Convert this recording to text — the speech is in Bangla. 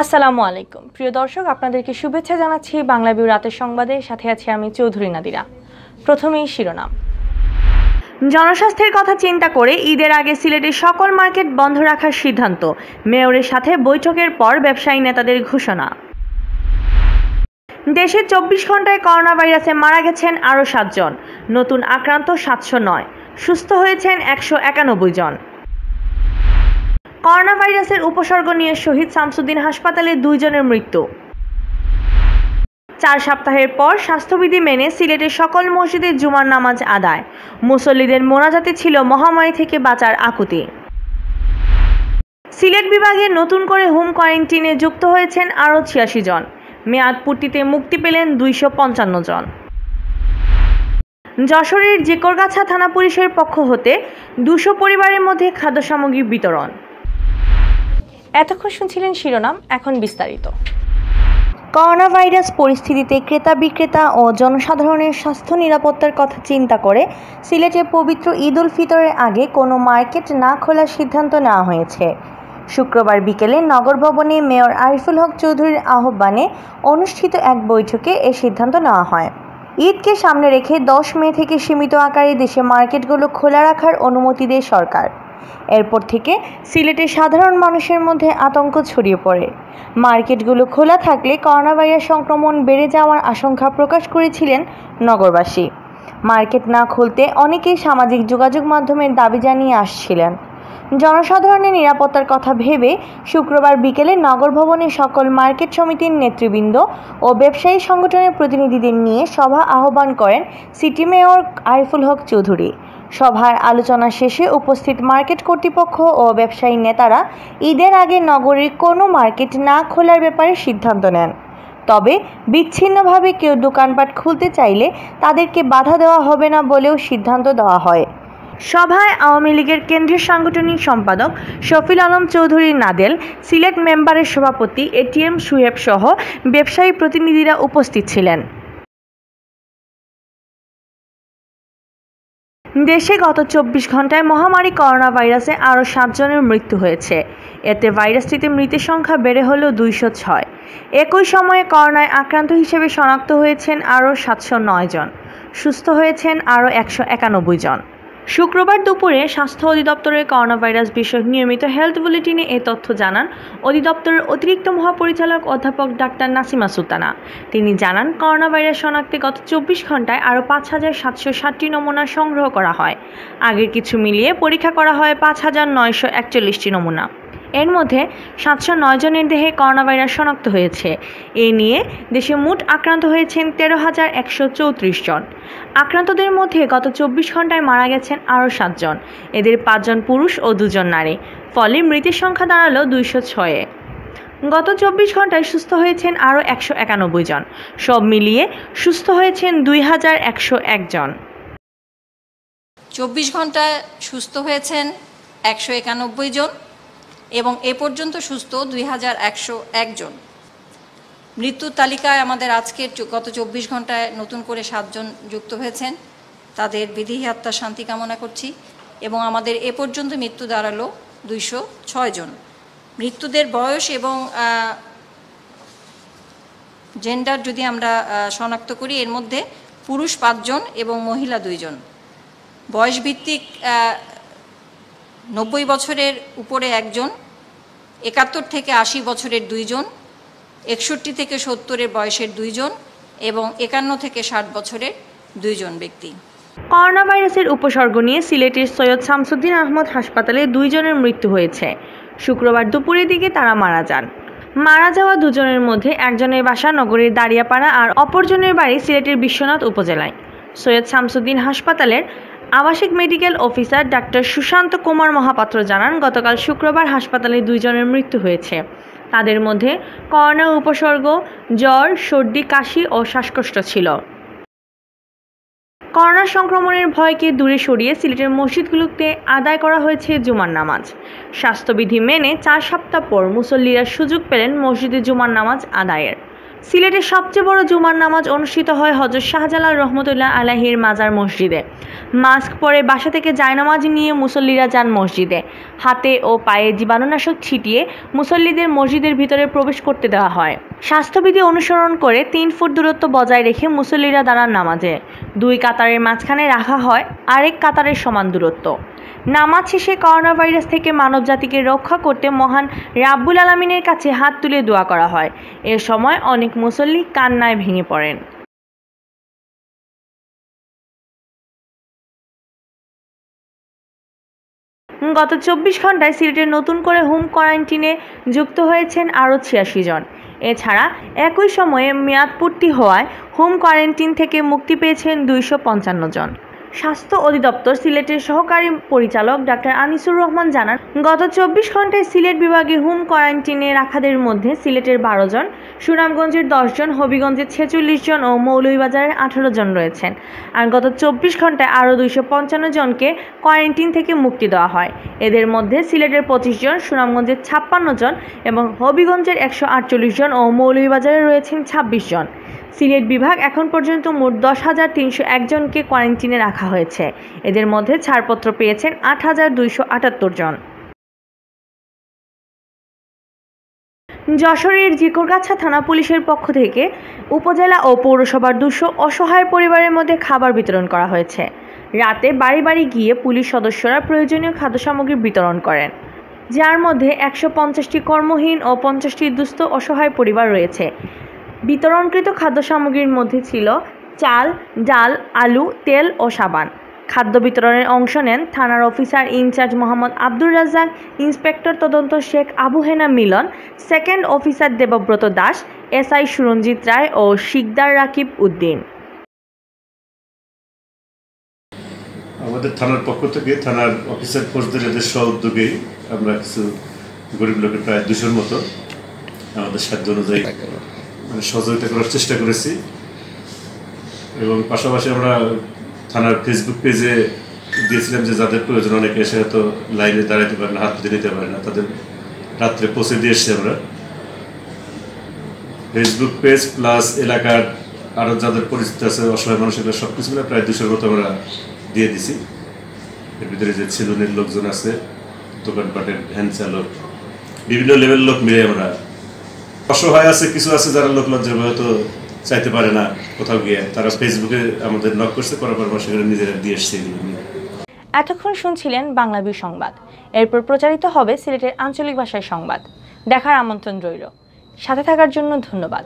আসসালামু আলাইকুম প্রিয় দর্শক, আপনাদেরকে শুভেচ্ছা জানাচ্ছি বাংলা ভিউ রাতের সংবাদে। সাথে আছি আমি চৌধুরী নাদিরা। প্রথমেই শিরোনাম। জনস্বাস্থ্যের কথা চিন্তা করে ঈদের আগে সিলেটের সকল মার্কেট বন্ধ রাখার সিদ্ধান্ত। মেয়রের সাথে বৈঠকের পর ব্যবসায়ী নেতাদের ঘোষণা। দেশে 24 ঘন্টায় করোনা ভাইরাসে মারা গেছেন আরও 7 জন। নতুন আক্রান্ত 709, সুস্থ হয়েছেন 191 জন। করোনা ভাইরাসের উপসর্গ নিয়ে শহীদ শামসুদ্দিন হাসপাতালে 2 জনের মৃত্যু। 4 সপ্তাহের পর স্বাস্থ্যবিধি মেনে সিলেটের সকল মসজিদে জুমার নামাজ আদায়। মুসল্লিদের মোনাজাতে ছিল মহামারী থেকে বাঁচার আকুতি। সিলেট বিভাগে নতুন করে হোম কোয়ারেন্টিনে যুক্ত হয়েছেন আরও 86 জন। মেয়াদ পূর্তিতে মুক্তি পেলেন 255 জন। যশোরের জিকরগাছা থানা পুলিশের পক্ষ হতে 200 পরিবারের মধ্যে খাদ্য সামগ্রী বিতরণ। এতক্ষণ শুনছিলেন শিরোনাম, এখন বিস্তারিত। করোনা ভাইরাস পরিস্থিতিতে ক্রেতা বিক্রেতা ও জনসাধারণের স্বাস্থ্য নিরাপত্তার কথা চিন্তা করে সিলেটে পবিত্র ঈদ উল ফিতরের আগে কোনো মার্কেট না খোলার সিদ্ধান্ত নেওয়া হয়েছে। শুক্রবার বিকেলে নগর ভবনে মেয়র আরিফুল হক চৌধুরীর আহ্বানে অনুষ্ঠিত এক বৈঠকে এ সিদ্ধান্ত নেওয়া হয়। ঈদকে সামনে রেখে 10 মে থেকে সীমিত আকারে দেশে মার্কেটগুলো খোলা রাখার অনুমতি দেয় সরকার। এরপর থেকে সিলেটের সাধারণ মানুষের মধ্যে আতঙ্ক ছড়িয়ে পড়ে। মার্কেটগুলো খোলা থাকলে করোনা ভাইরাস সংক্রমণ বেড়ে যাওয়ার আশঙ্কা প্রকাশ করেছিলেন নগরবাসী। মার্কেট না খুলতে অনেকেই সামাজিক যোগাযোগ মাধ্যমের দাবি জানিয়ে আসছিলেন। জনসাধারণের নিরাপত্তার কথা ভেবে শুক্রবার বিকেলে নগর ভবনে সকল মার্কেট সমিতির নেতৃবৃন্দ ও ব্যবসায়ী সংগঠনের প্রতিনিধিদের নিয়ে সভা আহ্বান করেন সিটি মেয়র আরিফুল হক চৌধুরী। সভার আলোচনা শেষে উপস্থিত মার্কেট কর্তৃপক্ষ ও ব্যবসায়ী নেতারা ঈদের আগে নগরীর কোনো মার্কেট না খোলার ব্যাপারে সিদ্ধান্ত নেন। তবে বিচ্ছিন্নভাবে কেউ দোকানপাট খুলতে চাইলে তাদেরকে বাধা দেওয়া হবে না বলেও সিদ্ধান্ত দেওয়া হয়। সভায় আওয়ামী লীগের কেন্দ্রীয় সাংগঠনিক সম্পাদক শফিল আলম চৌধুরী নাদেল, সিলেট মেম্বারের সভাপতি এটিএম সুহেব সহ ব্যবসায়ী প্রতিনিধিরা উপস্থিত ছিলেন। দেশে গত 24 ঘন্টায় মহামারী করোনা ভাইরাসে আরও 7 জনের মৃত্যু হয়েছে। এতে ভাইরাসটিতে মৃতের সংখ্যা বেড়ে হল 206। একই সময়ে করোনায় আক্রান্ত হিসেবে শনাক্ত হয়েছেন আরও 709 জন, সুস্থ হয়েছেন আরও 191 জন। শুক্রবার দুপুরে স্বাস্থ্য অধিদপ্তরের করোনা ভাইরাস বিষয়ক নিয়মিত হেলথ বুলেটিনে এ তথ্য জানান অধিদপ্তরের অতিরিক্ত মহাপরিচালক অধ্যাপক ডাক্তার নাসিমা সুলতানা। তিনি জানান, করোনা ভাইরাস শনাক্তে গত 24 ঘন্টায় আরও 5760টি নমুনা সংগ্রহ করা হয়। আগের কিছু মিলিয়ে পরীক্ষা করা হয় 5941টি নমুনা। এর মধ্যে 709 জনের দেহে করোনা ভাইরাস শনাক্ত হয়েছে। এ নিয়ে দেশে মোট আক্রান্ত হয়েছেন 13,134 জন। আক্রান্তদের মধ্যে গত 24 ঘন্টায় মারা গেছেন আরও 7 জন। এদের 5 জন পুরুষ ও 2 জন নারী। ফলে মৃতের সংখ্যা দাঁড়ালো 206-এ। গত 24 ঘন্টায় সুস্থ হয়েছেন আরও 191 জন। সব মিলিয়ে সুস্থ হয়েছেন 2101 জন। 24 ঘন্টায় সুস্থ হয়েছেন 191 জন এবং এ পর্যন্ত সুস্থ 2101 জন। মৃত্যুর তালিকায় আমাদের আজকে গত 24 ঘন্টায় নতুন করে 7 জন যুক্ত হয়েছেন। তাদের বিদেহী আত্মার শান্তি কামনা করছি এবং আমাদের এ পর্যন্ত মৃত্যু দাঁড়ালো 206 জন। মৃত্যুদের বয়স এবং জেন্ডার যদি আমরা শনাক্ত করি, এর মধ্যে পুরুষ 5 জন এবং মহিলা 2 জন। বয়সভিত্তিক 90 বছরের উপরে 1 জন, 71 থেকে 80 বছরের 2 জন, 61 থেকে 70-এর বয়সের 2 জন এবং 51 থেকে 60 বছরের 2 জন ব্যক্তি। করোনা ভাইরাসের উপসর্গ নিয়ে সিলেটের সৈয়দ শামসুদ্দিন আহমদ হাসপাতালে 2 জনের মৃত্যু হয়েছে। শুক্রবার দুপুরের দিকে তারা মারা যান। মারা যাওয়া 2 জনের মধ্যে একজনের বাসা নগরের দাঁড়িয়াপাড়া আর অপরজনের বাড়ি সিলেটের বিশ্বনাথ উপজেলায়। সৈয়দ শামসুদ্দিন হাসপাতালের আবাসিক medical officer doctor Sushanta Kumar Mohapatra জানান, গতকাল শুক্রবার হাসপাতালে 2 জনের মৃত্যু হয়েছে। তাদের মধ্যে করোনার উপসর্গ জ্বর, সর্দি, কাশি ও শ্বাসকষ্ট ছিল। করোনা সংক্রমণের ভয়কে দূরে সরিয়ে সিলেটের মসজিদগুলোতে আদায় করা হয়েছে জুমার নামাজ। স্বাস্থ্যবিধি মেনে 4 সপ্তাহ পর মুসল্লিরা সুযোগ পেলেন মসজিদে জুমার নামাজ আদায়ের। সিলেটের সবচেয়ে বড় জুমার নামাজ অনুষ্ঠিত হয় হযরত শাহজালাল রহমতুল্লাহ আলাইহির মাজার মসজিদে। মাস্ক পরে বাসা থেকে জায়নামাজ নিয়ে মুসল্লিরা যান মসজিদে। হাতে ও পায়ে জীবাণুনাশক ছিটিয়ে মুসল্লিদের মসজিদের ভিতরে প্রবেশ করতে দেওয়া হয়। স্বাস্থ্যবিধি অনুসরণ করে 3 ফুট দূরত্ব বজায় রেখে মুসল্লিরা দাঁড়ান নামাজে। 2 কাতারের মাঝখানে রাখা হয় আরেক কাতারের সমান দূরত্ব। নামাজ শেষে করোনা ভাইরাস থেকে মানবজাতিকে রক্ষা করতে মহান রাব্বুল আলামিনের কাছে হাত তুলে দোয়া করা হয়। এ সময় অনেক মুসল্লি কান্নায় ভেঙে পড়েন। গত 24 ঘন্টায় সিলেটের নতুন করে হোম কোয়ারেন্টিনে যুক্ত হয়েছেন আরও 86 জন। এছাড়া একই সময়ে মেয়াদপূর্তি হওয়ায় হোম কোয়ারেন্টিন থেকে মুক্তি পেয়েছেন 255 জন। স্বাস্থ্য অধিদপ্তর সিলেটের সহকারী পরিচালক ডাক্তার আনিসুর রহমান জানান, গত 24 ঘন্টায় সিলেট বিভাগে হোম কোয়ারেন্টিনে রাখাদের মধ্যে সিলেটের 12 জন, সুনামগঞ্জের 10 জন, হবিগঞ্জের 46 জন ও মৌলভীবাজারের 18 জন রয়েছেন। আর গত 24 ঘন্টায় আরও 255 জনকে কোয়ারেন্টিন থেকে মুক্তি দেওয়া হয়। এদের মধ্যে সিলেটের 25 জন, সুনামগঞ্জের 56 জন এবং হবিগঞ্জের 148 জন ও মৌলভীবাজারে রয়েছেন 26 জন। সিলেট বিভাগ এখন পর্যন্ত মোট 10,301 জনকে কোয়ারেন্টিনে রাখা হয়েছে। এদের মধ্যে ছাড়পত্র পেয়েছেন 8,278 জন। যশোরের জিকরগাছা থানা পুলিশের পক্ষ থেকে উপজেলা ও পৌরসভার 200 অসহায় পরিবারের মধ্যে খাবার বিতরণ করা হয়েছে। রাতে বাড়ি বাড়ি গিয়ে পুলিশ সদস্যরা প্রয়োজনীয় খাদ্য সামগ্রী বিতরণ করেন, যার মধ্যে 150টি কর্মহীন ও 50টি দুস্থ অসহায় পরিবার রয়েছে। বিতরণকৃত খাদ্য সামগ্রীর মধ্যে ছিল চাল, ডাল, আলু, তেল ও সাবান। খাদ্য বিতরণের অংশ নেন থানার officer in charge Mohammad Abdur Razzak, inspector তদন্ত Sheikh Abu Hena Milon, second officer Debabrata Das, SI Suranjit Roy ও শিকদার রাকিব উদ্দিন। আমাদের থানার পক্ষ থেকে থানার অফিসার ফোর্সদের এদের সহ উদ্যোগেই আমরা কিছু গরিব লোকের প্রায় 200-র মতো আমাদের সাধ্য অনুযায়ী সহযোগিতা করার চেষ্টা করেছি। এবং পাশাপাশি আমরা থানার ফেসবুক পেজে দিয়েছিলাম যে যাদের প্রয়োজন, অনেকে এসে হয়তো লাইনে দাঁড়াতে পারে না, হাত পেতে নিতে পারে না, তাদের রাত্রে পৌঁছে দিয়ে এসছি আমরা। ফেসবুক পেজ প্লাস এলাকার আরও যাদের পরিচিত আছে অসহায় মানুষ, এগুলো সব কিছু প্রায় 200-র মতো আমরা দিয়ে দিছি। এর ভিতরে যে সেলুনের লোকজন আছে, দোকানপাটের ভ্যান চালক, বিভিন্ন লেভেল লোক মিলে আমরা অসহায় আছে, কিছু আছে যারা লোক লজ্জা হয়তো চাইতে পারে না কোথাও গিয়ে, তারা ফেসবুকে আমাদের নক করছে, করার পর সেখানে নিজেরা দিয়ে এসছে। এতক্ষণ শুনছিলেন বাংলাবীর সংবাদ। এরপর প্রচারিত হবে সিলেটের আঞ্চলিক ভাষায় সংবাদ। দেখার আমন্ত্রণ রইল। সাথে থাকার জন্য ধন্যবাদ।